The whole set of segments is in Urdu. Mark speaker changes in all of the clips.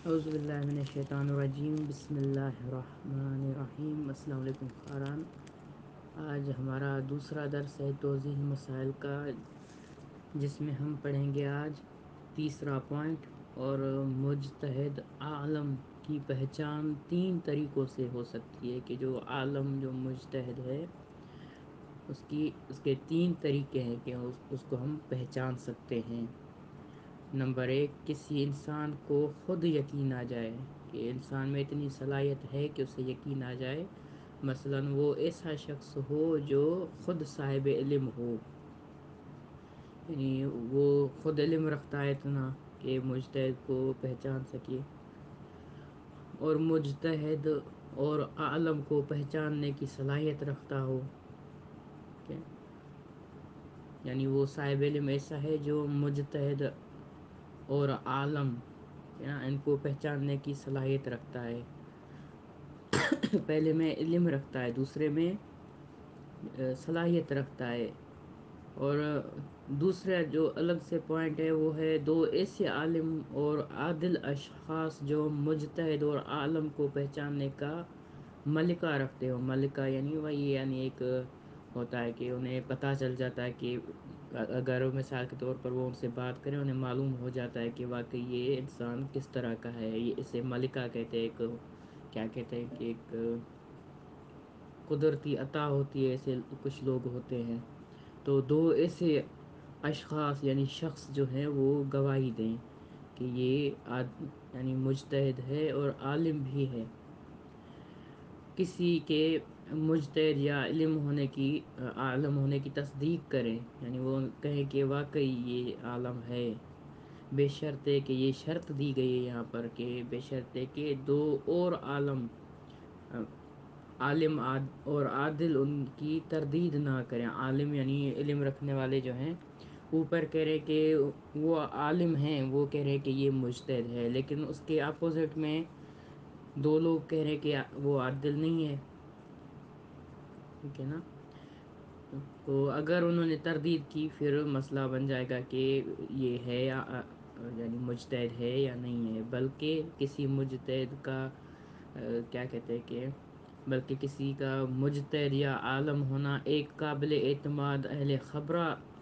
Speaker 1: اعوذ باللہ من الشیطان الرجیم، بسم اللہ الرحمن الرحیم۔ السلام علیکم خاران۔ آج ہمارا دوسرا درس ہے توضیح مسائل کا، جس میں ہم پڑھیں گے آج تیسرا پوائنٹ، اور مجتہد عالم کی پہچان تین طریقوں سے ہو سکتی ہے، کہ جو عالم جو مجتہد ہے اس کے تین طریقے ہیں کہ اس کو ہم پہچان سکتے ہیں۔ نمبر ایک، کسی انسان کو خود یقین آ جائے کہ انسان میں اتنی صلاحیت ہے کہ اسے یقین آ جائے، مثلا وہ ایسا شخص ہو جو خود صاحب علم ہو، یعنی وہ خود علم رکھتا ہے اتنا کہ مجتہد کو پہچان سکے، اور مجتہد اور عالم کو پہچاننے کی صلاحیت رکھتا ہو، یعنی وہ صاحب علم ایسا ہے جو مجتہد اور عالم ان کو پہچاننے کی صلاحیت رکھتا ہے۔ پہلے میں علم رکھتا ہے، دوسرے میں صلاحیت رکھتا ہے، اور دوسرا جو الگ سے پوائنٹ ہے وہ ہے دو ایسے عالم اور عادل اشخاص جو مجتہد اور عالم کو پہچاننے کا ملکہ رکھتے ہو۔ ملکہ یعنی وہی، یعنی ایک ہوتا ہے کہ انہیں پتہ چل جاتا ہے کہ اگر مثال کے طور پر وہ ان سے بات کریں، انہیں معلوم ہو جاتا ہے کہ واقعی یہ انسان کس طرح کا ہے۔ یہ اسے ملکہ کہتے ہیں، ایک کیا کہتے ہیں کہ ایک قدرتی عطا ہوتی ہے، ایسے کچھ لوگ ہوتے ہیں۔ تو دو ایسے اشخاص یعنی شخص جو ہیں وہ گواہی دیں کہ یہ یعنی مجتہد ہے اور عالم بھی ہے۔ کسی کے مجتہد یا عالم ہونے کی تصدیق کریں، یعنی وہ کہیں کہ واقعی یہ عالم ہے، بے شرط کہ یہ شرط دی گئی ہے یہاں پر کہ بے شرط کہ دو اور عالم اور عادل ان کی تردید نہ کریں۔ عالم یعنی علم رکھنے والے جو ہیں، اوپر کہہ رہے کہ وہ عالم ہیں، وہ کہہ رہے کہ یہ مجتہد ہے، لیکن اس کے اپوزٹ میں دو لوگ کہہ رہے کہ وہ عادل نہیں ہے، ٹھیک ہے نا۔ تو اگر انہوں نے تردید کی، پھر مسئلہ بن جائے گا کہ یہ ہے یعنی مجتہد ہے یا نہیں ہے، بلکہ کسی مجتہد کا کیا کہتے ہیں کہ بلکہ کسی کا مجتہد یا عالم ہونا ایک قابل اعتماد اہل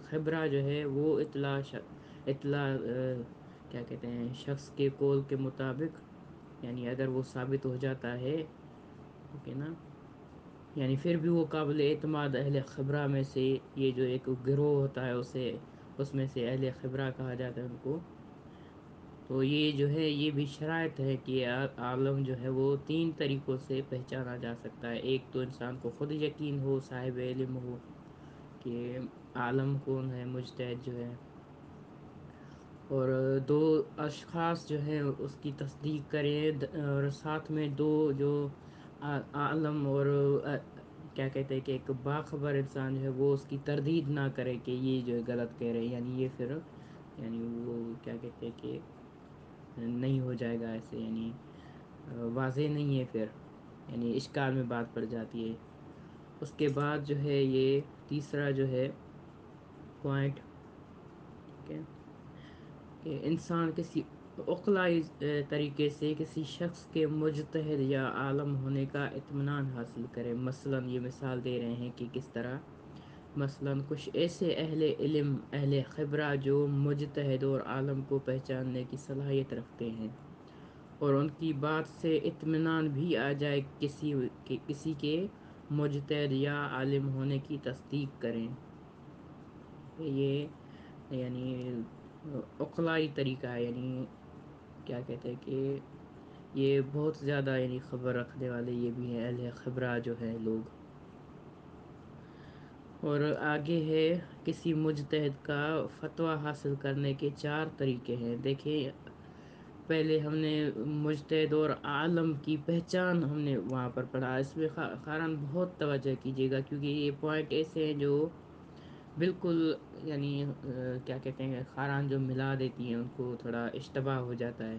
Speaker 1: خبرہ جو ہے، وہ اطلاع کیا کہتے ہیں شخص کے قول کے مطابق، یعنی اگر وہ ثابت ہو جاتا ہے، ٹھیک ہے نا، یعنی پھر بھی وہ قابل اعتماد اہل خبرہ میں سے، یہ جو ایک گروہ ہوتا ہے اس میں سے اہل خبرہ کہا جاتا ہے ان کو۔ تو یہ جو ہے یہ بھی شرائط ہے کہ عالم جو ہے وہ تین طریقوں سے پہچانا جا سکتا ہے۔ ایک تو انسان کو خود یقین ہو، صاحب علم ہو کہ عالم کون ہے، مجتہد جو ہے، اور دو اشخاص جو ہیں اس کی تصدیق کریں، اور ساتھ میں دو جو عالم اور کیا کہتے ہیں کہ ایک باخبر انسان جو ہے وہ اس کی تردید نہ کرے کہ یہ جو ہے غلط کہہ رہے ہیں، یعنی یہ پھر یعنی وہ کیا کہتے ہیں کہ نہیں ہو جائے گا ایسے، یعنی واضح نہیں ہے، پھر یعنی اشکال میں بات پڑ جاتی ہے۔ اس کے بعد جو ہے یہ تیسرا جو ہے پوائنٹ، ٹھیک ہے، کہ انسان کسی عقلائی طریقے سے کسی شخص کے مجتہد یا عالم ہونے کا اطمینان حاصل کرے۔ مثلا یہ مثال دے رہے ہیں کہ کس طرح، مثلا کچھ ایسے اہل علم اہل خبرہ جو مجتہد اور عالم کو پہچاننے کی صلاحیت رکھتے ہیں، اور ان کی بات سے اطمینان بھی آ جائے، کسی کے مجتہد یا عالم ہونے کی تصدیق کریں۔ یہ یعنی عقلائی طریقہ ہے، یعنی کیا کہتے ہیں کہ یہ بہت زیادہ یعنی خبر رکھنے والے یہ بھی ہیں، اہل خبرہ جو ہیں لوگ۔ اور آگے ہے کسی مجتہد کا فتویٰ حاصل کرنے کے چار طریقے ہیں۔ دیکھیں، پہلے ہم نے مجتہد اور عالم کی پہچان ہم نے وہاں پر پڑھا، اس میں خاران بہت توجہ کیجیے گا، کیونکہ یہ پوائنٹ ایسے ہیں جو بالکل یعنی کیا کہتے ہیں خاران جو ملا دیتی ہیں، ان کو تھوڑا اشتباہ ہو جاتا ہے۔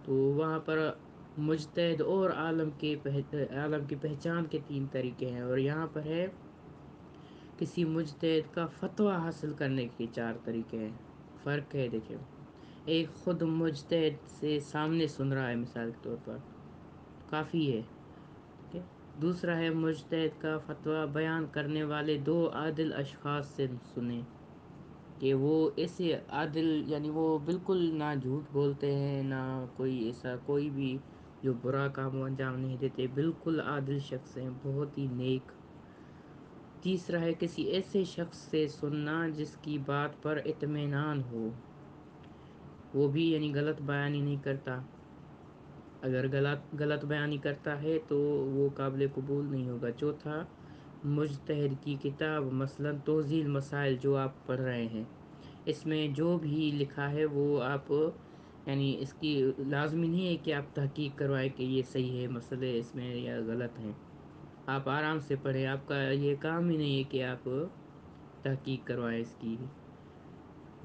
Speaker 1: تو وہاں پر مجتہد اور عالم کی پہچان کے تین طریقے ہیں، اور یہاں پر ہے کسی مجتہد کا فتویٰ حاصل کرنے کے چار طریقے ہیں۔ فرق ہے، دیکھیں، ایک خود مجتہد سے سامنے سن رہا ہے مثال کے طور پر، کافی ہے. ٹھیک ہے. دوسرا ہے مجتہد کا فتویٰ بیان کرنے والے دو عادل اشخاص سے سنیں، کہ وہ ایسے عادل، یعنی وہ بالکل نہ جھوٹ بولتے ہیں، نہ کوئی ایسا کوئی بھی جو برا کام انجام نہیں دیتے، بالکل عادل شخص ہیں، بہت ہی نیک. تیسرا ہے کسی ایسے شخص سے سننا جس کی بات پر اطمینان ہو، وہ بھی یعنی غلط بیانی نہیں کرتا. اگر غلط بیانی کرتا ہے تو وہ قابل قبول نہیں ہوگا. چوتھا، مجتہد کی کتاب مثلا توضیح المسائل جو آپ پڑھ رہے ہیں، اس میں جو بھی لکھا ہے وہ آپ، یعنی اس کی لازمی نہیں ہے کہ آپ تحقیق کروائیں کہ یہ صحیح ہے مسئلے اس میں یا غلط ہیں. آپ آرام سے پڑھیں، آپ کا یہ کام ہی نہیں ہے کہ آپ تحقیق کروائیں اس کی.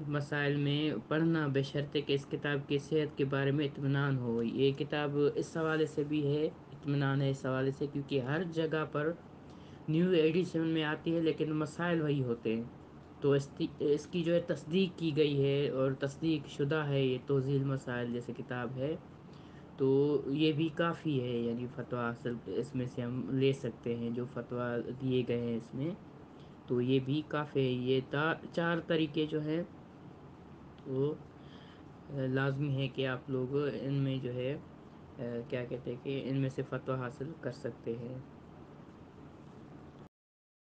Speaker 1: مسائل میں پڑھنا بشرطے کہ اس کتاب کی صحت کے بارے میں اطمینان ہو. یہ کتاب اس حوالے سے بھی ہے، اطمینان ہے اس حوالے سے، کیونکہ ہر جگہ پر نیو ایڈیشن میں آتی ہے لیکن مسائل وہی ہوتے ہیں. تو اس کی جو ہے تصدیق کی گئی ہے اور تصدیق شدہ ہے، یہ توضیح المسائل جیسے کتاب ہے. تو یہ بھی کافی ہے، یعنی فتویٰ حاصل اس میں سے ہم لے سکتے ہیں جو فتویٰ دیے گئے ہیں اس میں. تو یہ بھی کافی ہے. یہ چار طریقے جو ہیں وہ لازمی ہے کہ آپ لوگ ان میں جو ہے کیا کہتے ہیں کہ ان میں سے فتویٰ حاصل کر سکتے ہیں.